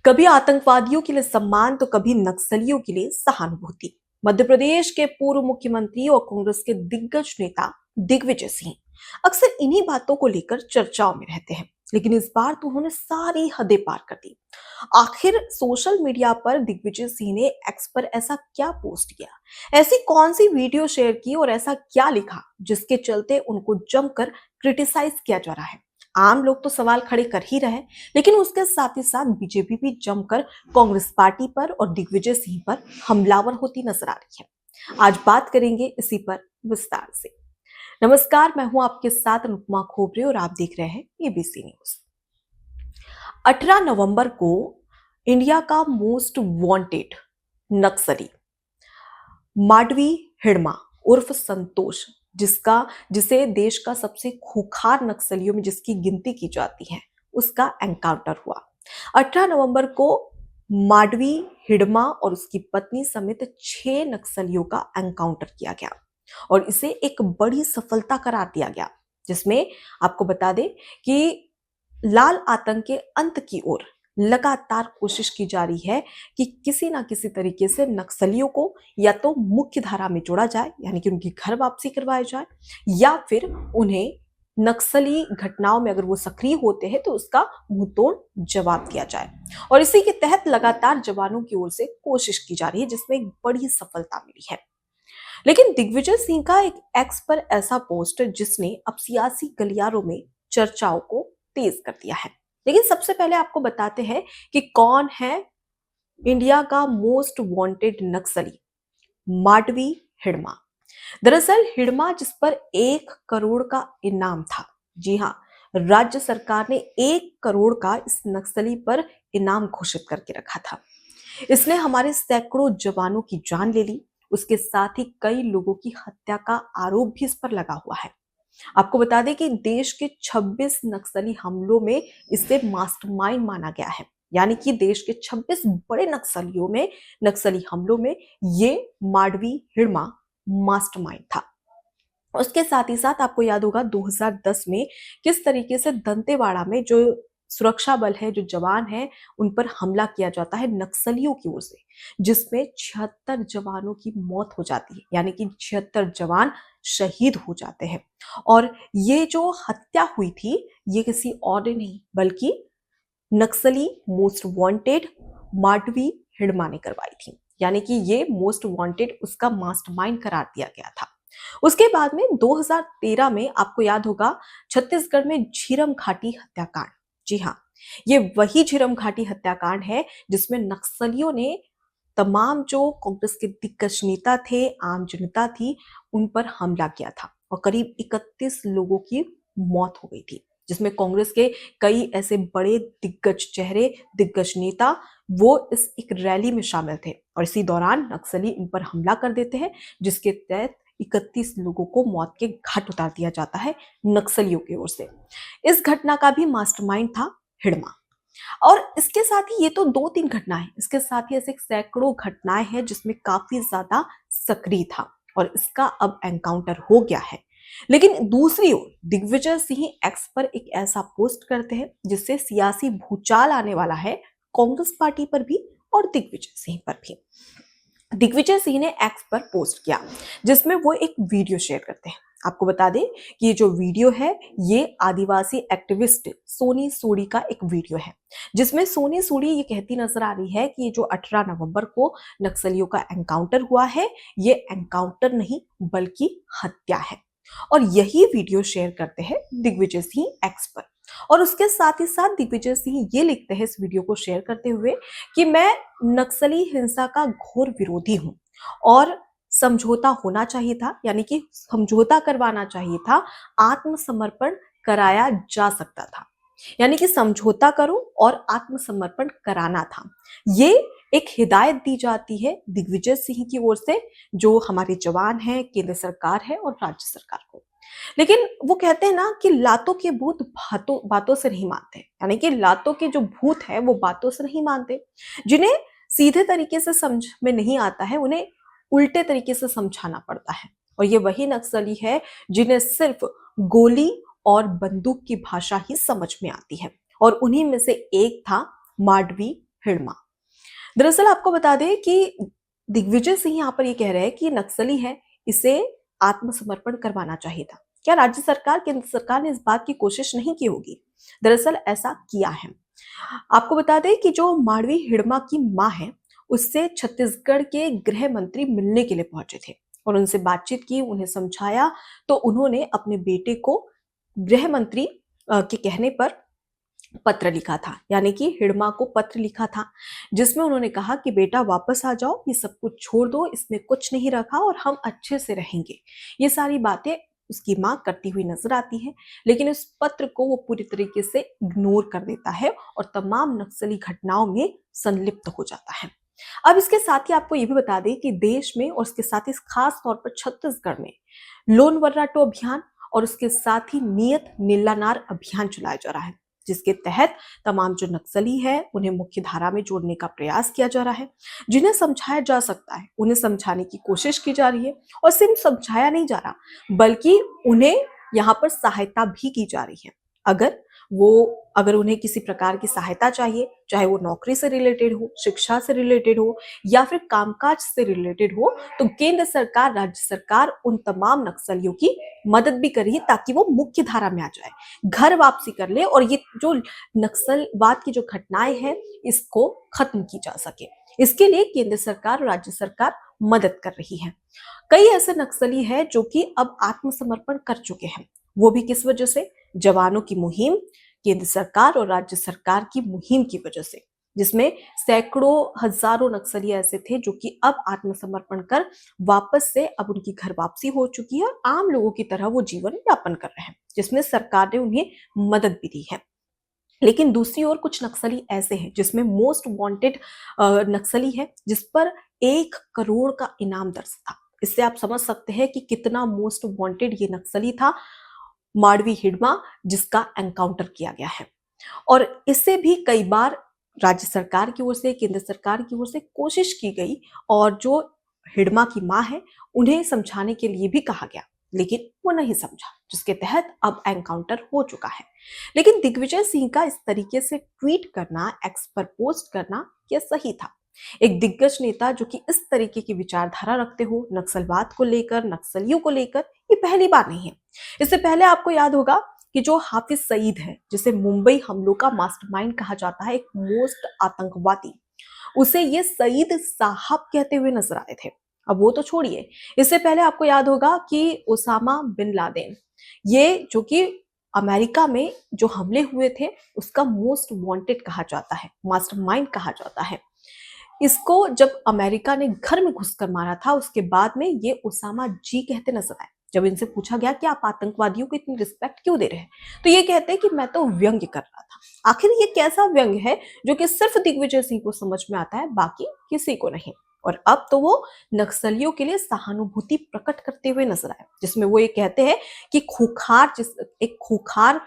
कभी आतंकवादियों के लिए सम्मान तो कभी नक्सलियों के लिए सहानुभूति। मध्य प्रदेश के पूर्व मुख्यमंत्री और कांग्रेस के दिग्गज नेता दिग्विजय सिंह अक्सर इन्हीं बातों को लेकर चर्चाओं में रहते हैं, लेकिन इस बार तो उन्होंने सारी हदें पार कर दी। आखिर सोशल मीडिया पर दिग्विजय सिंह ने एक्स पर ऐसा क्या पोस्ट किया, ऐसी कौन सी वीडियो शेयर की और ऐसा क्या लिखा जिसके चलते उनको जमकर क्रिटिसाइज किया जा रहा है। आम लोग तो सवाल खड़े कर ही रहे, लेकिन उसके साथ ही साथ बीजेपी भी जमकर कांग्रेस पार्टी पर और दिग्विजय सिंह पर हमलावर होती नजर आ रही है। आज बात करेंगे इसी पर विस्तार से। नमस्कार, मैं हूं आपके साथ अनुपमा खोबरे और आप देख रहे हैं एबीसी न्यूज। 18 नवंबर को इंडिया का मोस्ट वांटेड नक्सली माडवी हिडमा उर्फ संतोष, जिसे देश का सबसे खूंखार नक्सलियों में जिसकी गिनती की जाती है, उसका एनकाउंटर हुआ। 18 नवंबर को माडवी हिडमा और उसकी पत्नी समेत 6 नक्सलियों का एनकाउंटर किया गया और इसे एक बड़ी सफलता करार दिया गया, जिसमें आपको बता दें कि लाल आतंक के अंत की ओर लगातार कोशिश की जा रही है कि किसी ना किसी तरीके से नक्सलियों को या तो मुख्य धारा में जोड़ा जाए, यानी कि उनकी घर वापसी करवाई जाए, या फिर उन्हें नक्सली घटनाओं में अगर वो सक्रिय होते हैं तो उसका मुंहतोड़ जवाब दिया जाए। और इसी के तहत लगातार जवानों की ओर से कोशिश की जा रही है, जिसमें एक बड़ी सफलता मिली है। लेकिन दिग्विजय सिंह का एक एक्स पर ऐसा पोस्ट जिसने अब सियासी गलियारों में चर्चाओं को तेज कर दिया है। लेकिन सबसे पहले आपको बताते हैं कि कौन है इंडिया का मोस्ट वांटेड नक्सली माडवी हिडमा। दरअसल हिडमा, जिस पर 1 करोड़ का इनाम था, जी हाँ, राज्य सरकार ने 1 करोड़ का इस नक्सली पर इनाम घोषित करके रखा था। इसने हमारे सैकड़ों जवानों की जान ले ली, उसके साथ ही कई लोगों की हत्या का आरोप भी इस पर लगा हुआ है। आपको बता दें कि देश के 26 नक्सली हमलों में इसे मास्टरमाइंड माना गया है, यानी कि देश के 26 बड़े नक्सली हमलों में ये माडवी हिडमा मास्टरमाइंड था। उसके साथ ही साथ आपको याद होगा 2010 में किस तरीके से दंतेवाड़ा में जो सुरक्षा बल है, जो जवान है, उन पर हमला किया जाता है नक्सलियों की ओर से, जिसमें 76 जवानों की मौत हो जाती है, यानी कि 76 जवान शहीद हो जाते हैं। और ये जो हत्या हुई थी, ये किसी और ने नहीं बल्कि नक्सली मोस्ट वांटेड माडवी हिडमा ने करवाई थी, यानी कि ये मोस्ट वांटेड उसका मास्टरमाइंड करार दिया गया था। उसके बाद में 2013 में आपको याद होगा छत्तीसगढ़ में झीरम घाटी हत्याकांड। जी हाँ, ये वही झीरम घाटी हत्याकांड है जिसमें नक्सलियों ने तमाम जो कांग्रेस के दिग्गज नेता थे, आम जनता थी, उन पर हमला किया था और करीब 31 लोगों की मौत हो गई थी, जिसमें कांग्रेस के कई ऐसे बड़े दिग्गज चेहरे, दिग्गज नेता वो इस एक रैली में शामिल थे और इसी दौरान नक्सली इन पर हमला कर देते हैं, जिसके तहत 31 लोगों को मौत के घाट उतार दिया जाता है नक्सलियों की ओर से। इस घटना का भी मास्टरमाइंड था हिडमा। और इसके साथ ही ये तो 2-3 घटनाएं, इसके साथ ही ऐसे सैकड़ों घटनाएं हैं जिसमें काफी ज्यादा सक्रिय था और इसका अब एनकाउंटर हो गया है। लेकिन दूसरी ओर दिग्विजय सिंह एक्स पर एक ऐसा पोस्ट करते हैं जिससे सियासी भूचाल आने वाला है कांग्रेस पार्टी पर भी और दिग्विजय सिंह पर भी। दिग्विजय सिंह ने एक्स पर पोस्ट किया जिसमें वो एक वीडियो शेयर करते हैं। आपको बता दें कि ये जो वीडियो है, ये आदिवासी एक्टिविस्ट सोनी सूडी का एक वीडियो है, जिसमें सोनी सूडी ये कहती नजर आ रही है कि ये जो 18 नवंबर को नक्सलियों का एनकाउंटर हुआ है, ये एनकाउंटर नहीं बल्कि हत्या है। और यही वीडियो शेयर करते हैं दिग्विजय सिंह एक्स पर। और उसके साथ ही साथ दिग्विजय सिंह ये लिखते हैं इस वीडियो को शेयर करते हुए कि मैं नक्सली हिंसा का घोर विरोधी हूं और समझौता होना चाहिए था, यानी कि समझौता करवाना चाहिए था, आत्मसमर्पण कराया जा सकता था, यानी कि समझौता करो और आत्मसमर्पण कराना था। ये एक हिदायत दी जाती है दिग्विजय सिंह की ओर से, जो हमारे जवान हैं, केंद्र सरकार है और राज्य सरकार को। लेकिन वो कहते हैं ना कि लातों के भूत बातों बातों से नहीं मानते, यानी कि लातों के जो भूत है वो बातों से नहीं मानते। जिन्हें सीधे तरीके से समझ में नहीं आता है, उन्हें उल्टे तरीके से समझाना पड़ता है। और ये वही नक्सली है जिन्हें सिर्फ गोली और बंदूक की भाषा ही समझ में आती है। और उन्हीं में से एक था माडवी हिड़मा। दरअसल आपको बता दें कि दिग्विजय सिंह यहाँ पर ये कह रहे हैं कि नक्सली है, इसे आत्मसमर्पण करवाना चाहिए था। क्या राज्य सरकार, केंद्र सरकार ने इस बात की कोशिश नहीं की होगी? दरअसल ऐसा किया है। आपको बता दें कि जो माड़वी हिड़मा की मां है, उससे छत्तीसगढ़ के गृह मंत्री मिलने के लिए पहुंचे थे और उनसे बातचीत की, उन्हें समझाया, तो उन्होंने अपने बेटे को गृह मंत्री के कहने पर पत्र लिखा था, यानी कि हिड़मा को पत्र लिखा था, जिसमें उन्होंने कहा कि बेटा वापस आ जाओ, ये सब कुछ छोड़ दो, इसमें कुछ नहीं रखा और हम अच्छे से रहेंगे। ये सारी बातें उसकी मां करती हुई नजर आती है, लेकिन उस पत्र को वो पूरी तरीके से इग्नोर कर देता है और तमाम नक्सली घटनाओं में संलिप्त हो जाता है। अब इसके साथ ही आपको ये भी बता दें कि देश में और इसके साथ ही खास तौर पर छत्तीसगढ़ में लोन वर्राटू अभियान और उसके साथ ही नियत नीलानार अभियान चलाया जा रहा है, जिसके तहत तमाम जो नक्सली है उन्हें मुख्य धारा में जोड़ने का प्रयास किया जा रहा है। जिन्हें समझाया जा सकता है उन्हें समझाने की कोशिश की जा रही है, और सिर्फ समझाया नहीं जा रहा बल्कि उन्हें यहाँ पर सहायता भी की जा रही है। अगर उन्हें किसी प्रकार की सहायता चाहिए, चाहे वो नौकरी से रिलेटेड हो, शिक्षा से रिलेटेड हो या फिर कामकाज से रिलेटेड हो, तो केंद्र सरकार, राज्य सरकार उन तमाम नक्सलियों की मदद भी कर रही है ताकि वो मुख्य धारा में आ जाए, घर वापसी कर ले और ये जो नक्सलवाद की जो घटनाएं हैं इसको खत्म की जा सके। इसके लिए केंद्र सरकार और राज्य सरकार मदद कर रही है। कई ऐसे नक्सली हैं जो कि अब आत्मसमर्पण कर चुके हैं। वो भी किस वजह से? जवानों की मुहिम, केंद्र सरकार और राज्य सरकार की मुहिम की वजह से, जिसमें सैकड़ों हजारों नक्सली ऐसे थे जो कि अब आत्मसमर्पण कर वापस से अब उनकी घर वापसी हो चुकी है और आम लोगों की तरह वो जीवन यापन कर रहे हैं, जिसमें सरकार ने उन्हें मदद भी दी है। लेकिन दूसरी ओर कुछ नक्सली ऐसे हैं जिसमें मोस्ट वांटेड नक्सली है, जिस पर 1 करोड़ का इनाम दर्ज था। इससे आप समझ सकते हैं कि कितना मोस्ट वांटेड ये नक्सली था, माड़वी हिड़मा, जिसका एनकाउंटर किया गया है। और इससे भी कई बार राज्य सरकार की ओर से, केंद्र सरकार की ओर से कोशिश की गई और जो हिड़मा की मां है उन्हें समझाने के लिए भी कहा गया, लेकिन वो नहीं समझा, जिसके तहत अब एनकाउंटर हो चुका है। लेकिन दिग्विजय सिंह का इस तरीके से ट्वीट करना, एक्स पर पोस्ट करना, क्या सही था? एक दिग्गज नेता जो कि इस तरीके की विचारधारा रखते हो नक्सलवाद को लेकर, नक्सलियों को लेकर, ये पहली बार नहीं है। इससे पहले आपको याद होगा कि जो हाफिज सईद है, जिसे मुंबई हमलों का मास्टरमाइंड कहा जाता है, एक मोस्ट आतंकवादी, उसे ये सईद साहब कहते हुए नजर आए थे। अब वो तो छोड़िए, इससे पहले आपको याद होगा कि ओसामा बिन लादेन, ये जो कि अमेरिका में जो हमले हुए थे उसका मोस्ट वांटेड कहा जाता है, मास्टरमाइंड कहा जाता है। इसको जब अमेरिका ने घर में घुसकर मारा था, उसके बाद में ये ओसामा जी कहते नजर आए। जब इनसे पूछा गया कि आप आतंकवादियों को इतनी रिस्पेक्ट क्यों दे रहे हैं, तो ये कहते हैं कि मैं तो व्यंग्य कर रहा था। आखिर ये कैसा व्यंग्य है जो कि सिर्फ दिग्विजय सिंह को समझ में आता है, बाकी किसी को नहीं? और अब तो वो नक्सलियों के लिए सहानुभूति प्रकट करते हुए नजर आए, जिसमें वो ये कहते हैं कि एक खूंखार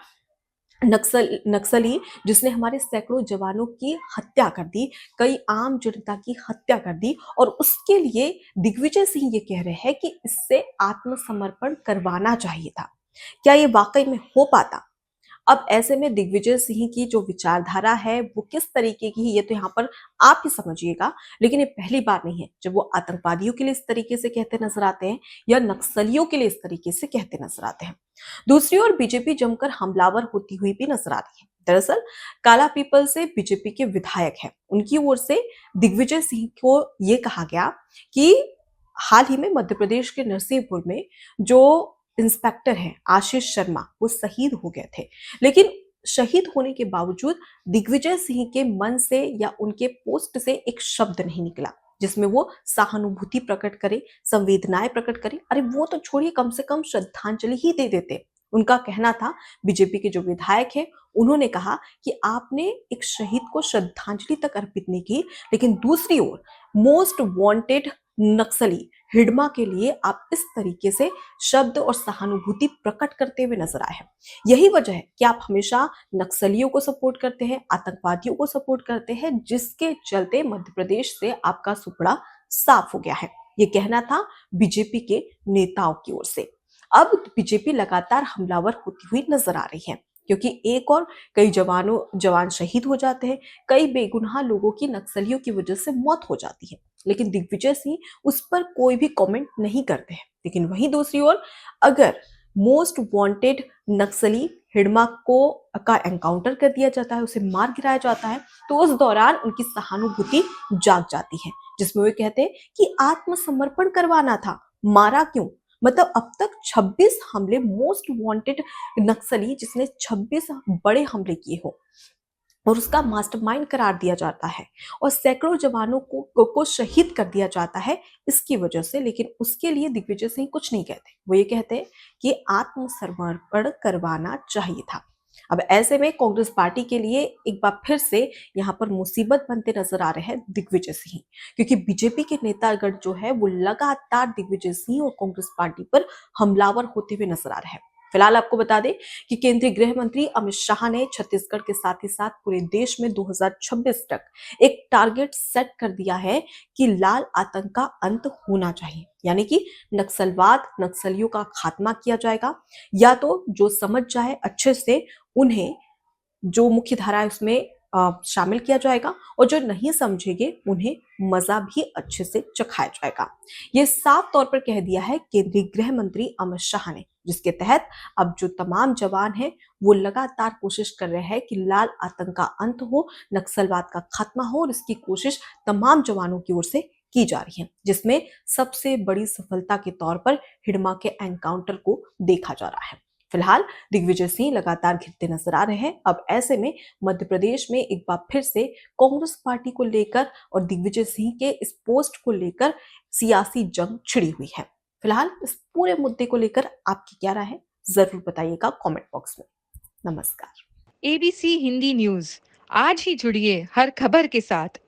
नक्सली जिसने हमारे सैकड़ों जवानों की हत्या कर दी, कई आम जनता की हत्या कर दी, और उसके लिए दिग्विजय सिंह ये कह रहे हैं कि इससे आत्मसमर्पण करवाना चाहिए था। क्या ये वाकई में हो पाता? अब ऐसे में दिग्विजय सिंह की जो विचारधारा है वो किस तरीके की है, ये तो यहाँ पर आप ही समझिएगा। लेकिन ये पहली बार नहीं है जब वो आतंकवादियों के लिए इस तरीके से कहते नजर आते हैं या नक्सलियों के लिए इस तरीके से कहते नजर आते हैं। दूसरी ओर बीजेपी जमकर हमलावर होती हुई भी नजर आ रही है। दरअसल काला पीपल से बीजेपी के विधायक हैं, उनकी ओर से दिग्विजय सिंह को ये कहा गया कि हाल ही में मध्य प्रदेश के नरसिंहपुर में जो इंस्पेक्टर हैं आशीष शर्मा, वो शहीद हो गए थे। लेकिन शहीद होने के बावजूद दिग्विजय सिंह के मन से या उनके पोस्ट से एक शब्द नहीं निकला जिसमें वो सहानुभूति प्रकट करे, संवेदनाएं प्रकट करे। अरे वो तो छोड़िए, कम से कम श्रद्धांजलि ही दे देते। उनका कहना था, बीजेपी के जो विधायक हैं उन्होंने कहा कि आपने एक शहीद को श्रद्धांजलि तक अर्पित नहीं की, लेकिन दूसरी ओर मोस्ट वांटेड नक्सली हिड़मा के लिए आप इस तरीके से शब्द और सहानुभूति प्रकट करते हुए नजर आए हैं। यही वजह है कि आप हमेशा नक्सलियों को सपोर्ट करते हैं, आतंकवादियों को सपोर्ट करते हैं, जिसके चलते मध्य प्रदेश से आपका सुपड़ा साफ हो गया है। ये कहना था बीजेपी के नेताओं की ओर से। अब बीजेपी लगातार हमलावर होती हुई नजर आ रही है, क्योंकि एक और कई जवान शहीद हो जाते हैं, कई बेगुनाह लोगों की नक्सलियों की वजह से मौत हो जाती है। लेकिन दिग्विजय सिंह उस पर कोई भी कमेंट नहीं करते हैं। लेकिन वहीं दूसरी ओर अगर मोस्ट वांटेड नक्सली हिडमा को का एनकाउंटर कर दिया जाता है, उसे मार गिराया जाता है, तो उस दौरान उनकी सहानुभूति जाग जाती है, जिसमें वे कहते हैं कि आत्मसमर्पण करवाना था, मारा क्यों? मतलब अब तक 26 हमले, मोस्ट वांटेड नक्सली जिसने 26 बड़े हमले किए हो और उसका मास्टरमाइंड करार दिया जाता है और सैकड़ों जवानों को शहीद कर दिया जाता है इसकी वजह से। लेकिन उसके लिए दिग्विजय सिंह कुछ नहीं कहते, वो ये कहते हैं कि आत्मसमर्पण करवाना चाहिए था। अब ऐसे में कांग्रेस पार्टी के लिए एक बार फिर से यहाँ पर मुसीबत बनते नजर आ रहे हैं दिग्विजय सिंह, क्योंकि बीजेपी के नेतागण जो है वो लगातार दिग्विजय सिंह और कांग्रेस पार्टी पर हमलावर होते हुए नजर आ रहे हैं। फिलहाल आपको बता दें कि केंद्रीय गृह मंत्री अमित शाह ने छत्तीसगढ़ के साथ ही साथ पूरे देश में 2026 तक एक टारगेट सेट कर दिया है कि लाल आतंक का अंत होना चाहिए, यानी कि नक्सलवाद, नक्सलियों का खात्मा किया जाएगा, या तो जो समझ जाए अच्छे से उन्हें जो मुख्य धारा है उसमें शामिल किया जाएगा और जो नहीं समझेंगे उन्हें मजा भी अच्छे से चखाया जाएगा। ये साफ तौर पर कह दिया है केंद्रीय गृह मंत्री अमित शाह ने, जिसके तहत अब जो तमाम जवान हैं वो लगातार कोशिश कर रहे हैं कि लाल आतंक का अंत हो, नक्सलवाद का खात्मा हो, और इसकी कोशिश तमाम जवानों की ओर से की जा रही है, जिसमें सबसे बड़ी सफलता के तौर पर हिडमा के एनकाउंटर को देखा जा रहा है। फिलहाल दिग्विजय सिंह लगातार घिरते नजर आ रहे हैं। अब ऐसे में मध्य प्रदेश में एक बार फिर से कांग्रेस पार्टी को लेकर और दिग्विजय सिंह के इस पोस्ट को लेकर सियासी जंग छिड़ी हुई है। फिलहाल इस पूरे मुद्दे को लेकर आपकी क्या राय है, जरूर बताइएगा कमेंट बॉक्स में। नमस्कार। एबीसी हिंदी न्यूज आज ही जुड़िए हर खबर के साथ